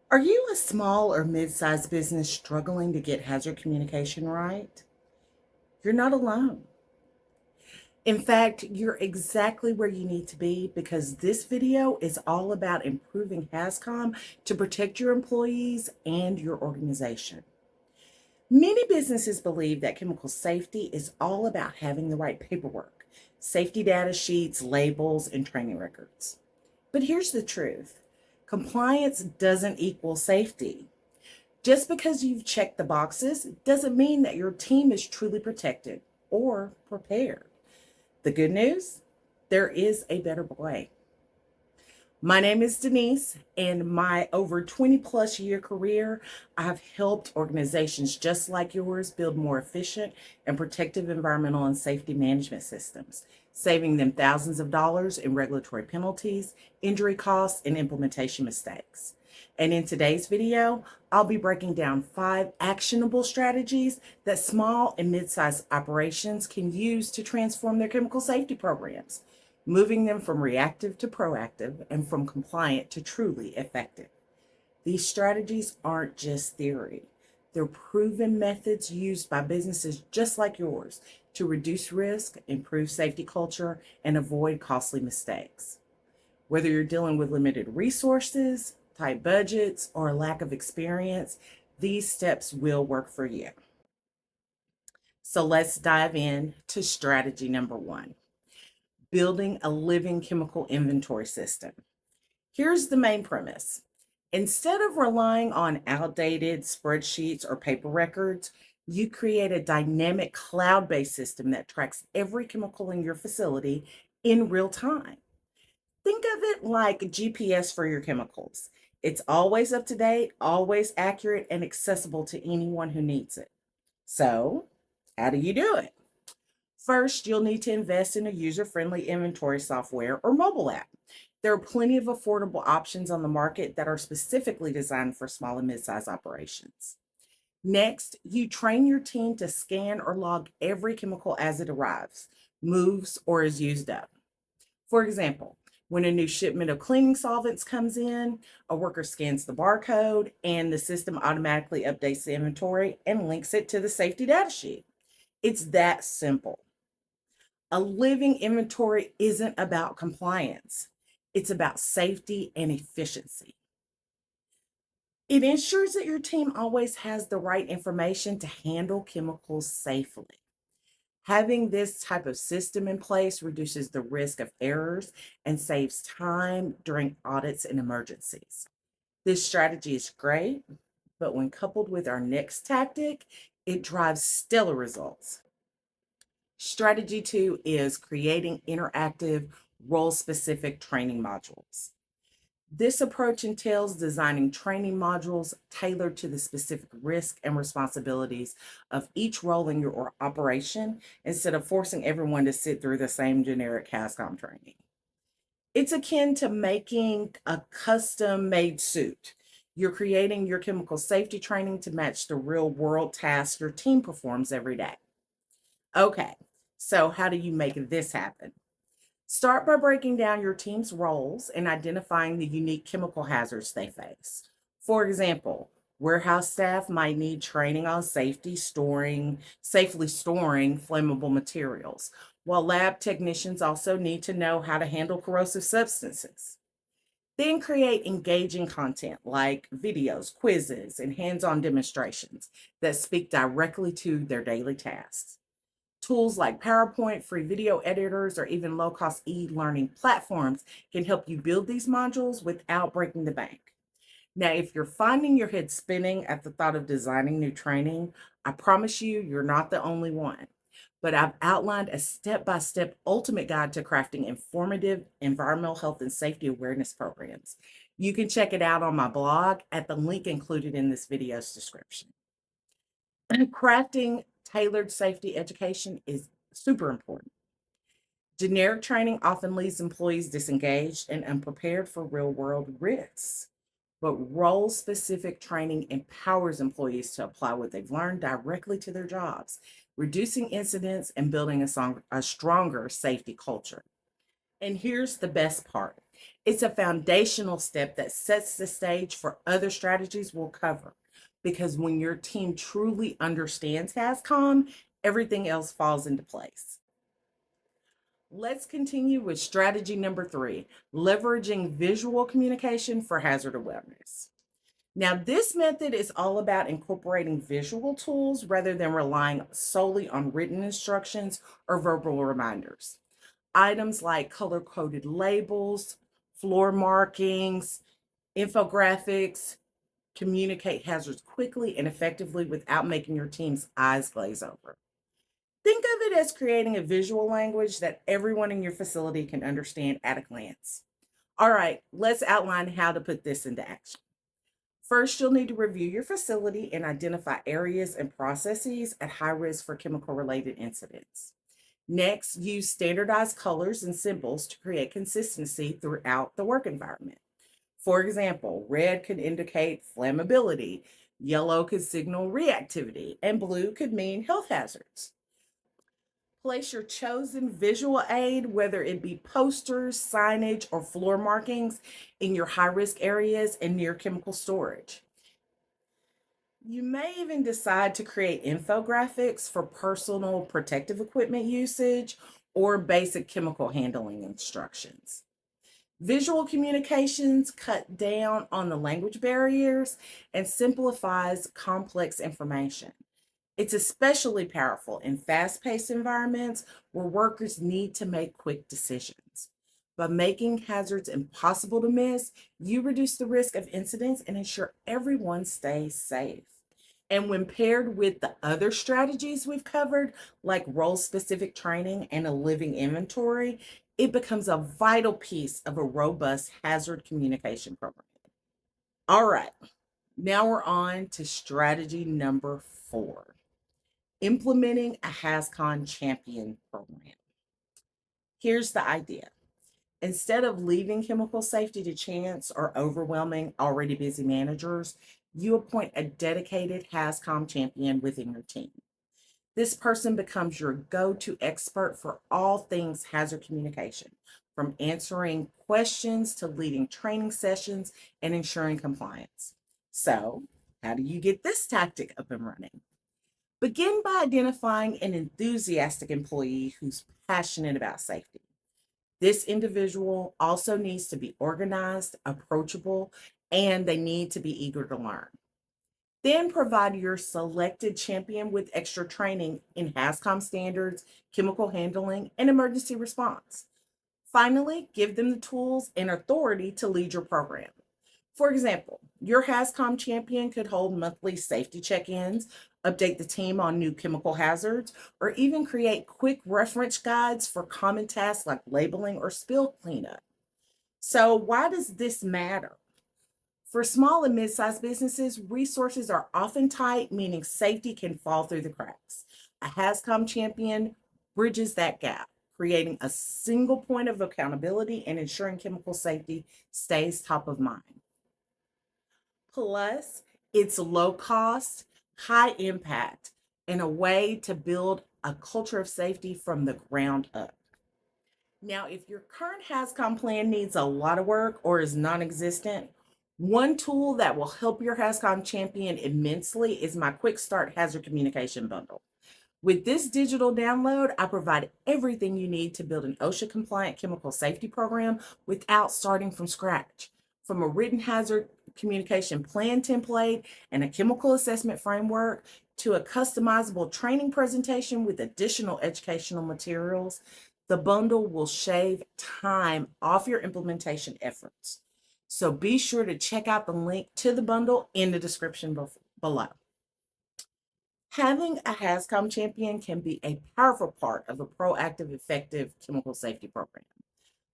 Are you a small or mid-sized business struggling to get hazard communication right? You're not alone. In fact, you're exactly where you need to be because this video is all about improving HazCom to protect your employees and your organization. Many businesses believe that chemical safety is all about having the right paperwork, safety data sheets, labels, and training records. But here's the truth. Compliance doesn't equal safety. Just because you've checked the boxes doesn't mean that your team is truly protected or prepared. The good news, there is a better way. My name is Denise. In my over 20 plus year career, I've helped organizations just like yours build more efficient and protective environmental and safety management systems, saving them thousands of dollars in regulatory penalties, injury costs, and implementation mistakes. And in today's video, I'll be breaking down 5 actionable strategies that small and mid-sized operations can use to transform their chemical safety programs, moving them from reactive to proactive and from compliant to truly effective. These strategies aren't just theory. They're proven methods used by businesses just like yours to reduce risk, improve safety culture, and avoid costly mistakes. Whether you're dealing with limited resources, tight budgets, or a lack of experience, these steps will work for you. So let's dive in to strategy number 1, building a living chemical inventory system. Here's the main premise. Instead of relying on outdated spreadsheets or paper records, you create a dynamic cloud-based system that tracks every chemical in your facility in real time. Think of it like GPS for your chemicals. It's always up to date, always accurate, and accessible to anyone who needs it. So, how do you do it? First, you'll need to invest in a user-friendly inventory software or mobile app. There are plenty of affordable options on the market that are specifically designed for small and mid-sized operations. Next, you train your team to scan or log every chemical as it arrives, moves, or is used up. For example, when a new shipment of cleaning solvents comes in, a worker scans the barcode and the system automatically updates the inventory and links it to the safety data sheet. It's that simple. A living inventory isn't about compliance. It's about safety and efficiency. It ensures that your team always has the right information to handle chemicals safely. Having this type of system in place reduces the risk of errors and saves time during audits and emergencies. This strategy is great, but when coupled with our next tactic, it drives stellar results. Strategy 2 is creating interactive, role-specific training modules. This approach entails designing training modules tailored to the specific risk and responsibilities of each role in your operation instead of forcing everyone to sit through the same generic HazCom training. It's akin to making a custom-made suit. You're creating your chemical safety training to match the real-world tasks your team performs every day. Okay, so how do you make this happen? Start by breaking down your team's roles and identifying the unique chemical hazards they face. For example, warehouse staff might need training on safely storing flammable materials, while lab technicians also need to know how to handle corrosive substances. Then create engaging content like videos, quizzes, and hands-on demonstrations that speak directly to their daily tasks. Tools like PowerPoint, free video editors, or even low-cost e-learning platforms can help you build these modules without breaking the bank. Now, if you're finding your head spinning at the thought of designing new training, I promise you, you're not the only one. But I've outlined a step-by-step ultimate guide to crafting informative environmental health and safety awareness programs. You can check it out on my blog at the link included in this video's description. Crafting tailored safety education is super important. Generic training often leaves employees disengaged and unprepared for real world risks. But role specific training empowers employees to apply what they've learned directly to their jobs, reducing incidents and building a stronger safety culture. And here's the best part, It's a foundational step that sets the stage for other strategies we'll cover. Because when your team truly understands HazCom, everything else falls into place. Let's continue with strategy number 3, leveraging visual communication for hazard awareness. Now, this method is all about incorporating visual tools rather than relying solely on written instructions or verbal reminders. Items like color coded labels, floor markings, infographics communicate hazards quickly and effectively without making your team's eyes glaze over. Think of it as creating a visual language that everyone in your facility can understand at a glance. All right, let's outline how to put this into action. First, you'll need to review your facility and identify areas and processes at high risk for chemical related incidents. Next, use standardized colors and symbols to create consistency throughout the work environment. For example, red could indicate flammability, yellow could signal reactivity, and blue could mean health hazards. Place your chosen visual aid, whether it be posters, signage, or floor markings, in your high risk areas and near chemical storage. You may even decide to create infographics for personal protective equipment usage or basic chemical handling instructions. Visual communications cut down on the language barriers and simplifies complex information. It's especially powerful in fast paced environments where workers need to make quick decisions. By making hazards impossible to miss, you reduce the risk of incidents and ensure everyone stays safe. And when paired with the other strategies we've covered, like role specific training and a living inventory, it becomes a vital piece of a robust hazard communication program. All right, now we're on to strategy number 4, implementing a HazCom champion program. Here's the idea. Instead of leaving chemical safety to chance or overwhelming already busy managers, you appoint a dedicated HazCom champion within your team. This person becomes your go-to expert for all things hazard communication, from answering questions to leading training sessions and ensuring compliance. So, how do you get this tactic up and running? Begin by identifying an enthusiastic employee who's passionate about safety. This individual also needs to be organized, approachable, and they need to be eager to learn. Then provide your selected champion with extra training in HazCom standards, chemical handling, and emergency response. Finally, give them the tools and authority to lead your program. For example, your HazCom champion could hold monthly safety check-ins, update the team on new chemical hazards, or even create quick reference guides for common tasks like labeling or spill cleanup. So why does this matter? For small and mid-sized businesses, resources are often tight, meaning safety can fall through the cracks. A HazCom champion bridges that gap, creating a single point of accountability and ensuring chemical safety stays top of mind. Plus, it's low cost, high impact, and a way to build a culture of safety from the ground up. Now, if your current HazCom plan needs a lot of work or is non existent, one tool that will help your HazCom champion immensely is my Quick Start Hazard Communication Bundle. With this digital download, I provide everything you need to build an OSHA compliant chemical safety program without starting from scratch. From a written hazard communication plan template and a chemical assessment framework to a customizable training presentation with additional educational materials, the bundle will shave time off your implementation efforts. So be sure to check out the link to the bundle in the description below. Having a HazCom champion can be a powerful part of a proactive, effective chemical safety program.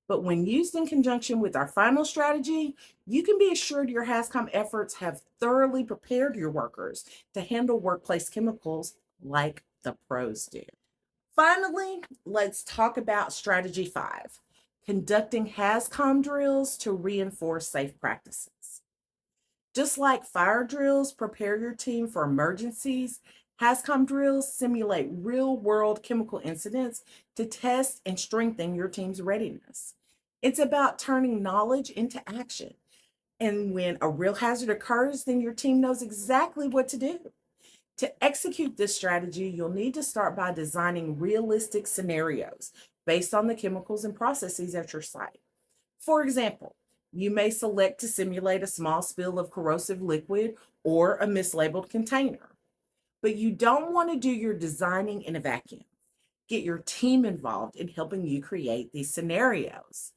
But when used in conjunction with our final strategy, you can be assured your HazCom efforts have thoroughly prepared your workers to handle workplace chemicals like the pros do. Finally, let's talk about strategy 5, conducting HazCom drills to reinforce safe practices. Just like fire drills prepare your team for emergencies, HazCom drills simulate real-world chemical incidents to test and strengthen your team's readiness. It's about turning knowledge into action. And when a real hazard occurs, then your team knows exactly what to do. To execute this strategy, you'll need to start by designing realistic scenarios based on the chemicals and processes at your site. For example, you may select to simulate a small spill of corrosive liquid or a mislabeled container. But you don't want to do your designing in a vacuum. Get your team involved in helping you create these scenarios.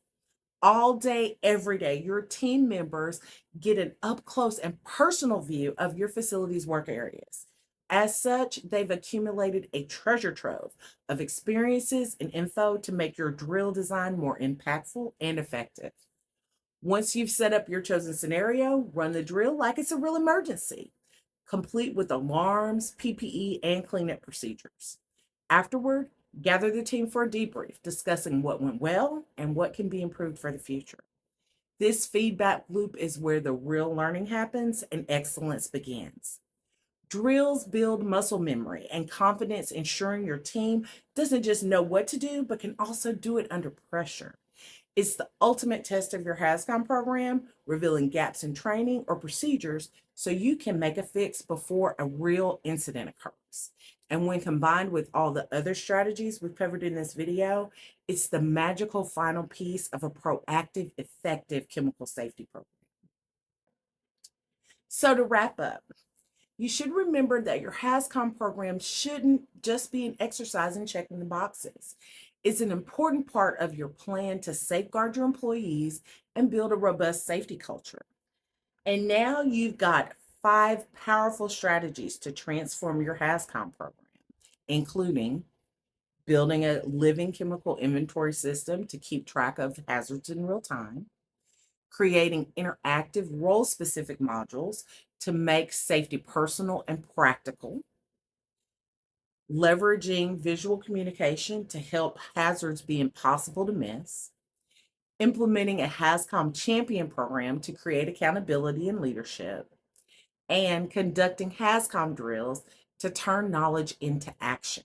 All day, every day, your team members get an up close and personal view of your facility's work areas. As such, they've accumulated a treasure trove of experiences and info to make your drill design more impactful and effective. Once you've set up your chosen scenario, run the drill like it's a real emergency, complete with alarms, PPE, and cleanup procedures. Afterward, gather the team for a debrief, discussing what went well and what can be improved for the future. This feedback loop is where the real learning happens and excellence begins. Drills build muscle memory and confidence, ensuring your team doesn't just know what to do, but can also do it under pressure. It's the ultimate test of your HazCom program, revealing gaps in training or procedures so you can make a fix before a real incident occurs. And when combined with all the other strategies we've covered in this video, it's the magical final piece of a proactive, effective chemical safety program. So to wrap up, you should remember that your HazCom program shouldn't just be an exercise in checking the boxes. It's an important part of your plan to safeguard your employees and build a robust safety culture. And now you've got 5 powerful strategies to transform your HazCom program, including building a living chemical inventory system to keep track of hazards in real time, creating interactive role-specific modules to make safety personal and practical, leveraging visual communication to help hazards be impossible to miss, implementing a HazCom champion program to create accountability and leadership, and conducting HazCom drills to turn knowledge into action.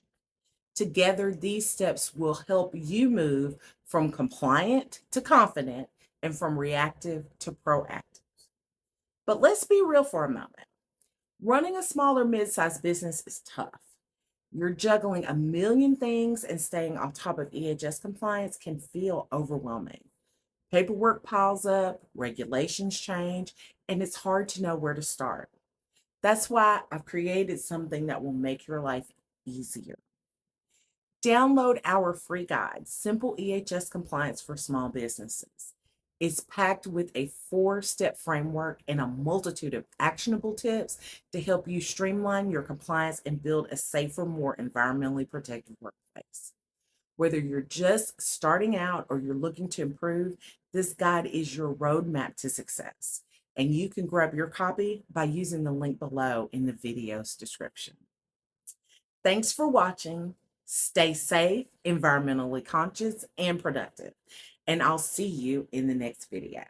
Together, these steps will help you move from compliant to confident and from reactive to proactive. But let's be real for a moment. Running a small or mid-sized business is tough. You're juggling a million things, and staying on top of EHS compliance can feel overwhelming. Paperwork piles up, regulations change, and it's hard to know where to start. That's why I've created something that will make your life easier. Download our free guide, Simple EHS Compliance for Small Businesses. It's packed with a 4-step framework and a multitude of actionable tips to help you streamline your compliance and build a safer, more environmentally protected workplace. Whether you're just starting out or you're looking to improve, this guide is your roadmap to success. And you can grab your copy by using the link below in the video's description. Thanks for watching. Stay safe, environmentally conscious, and productive. And I'll see you in the next video.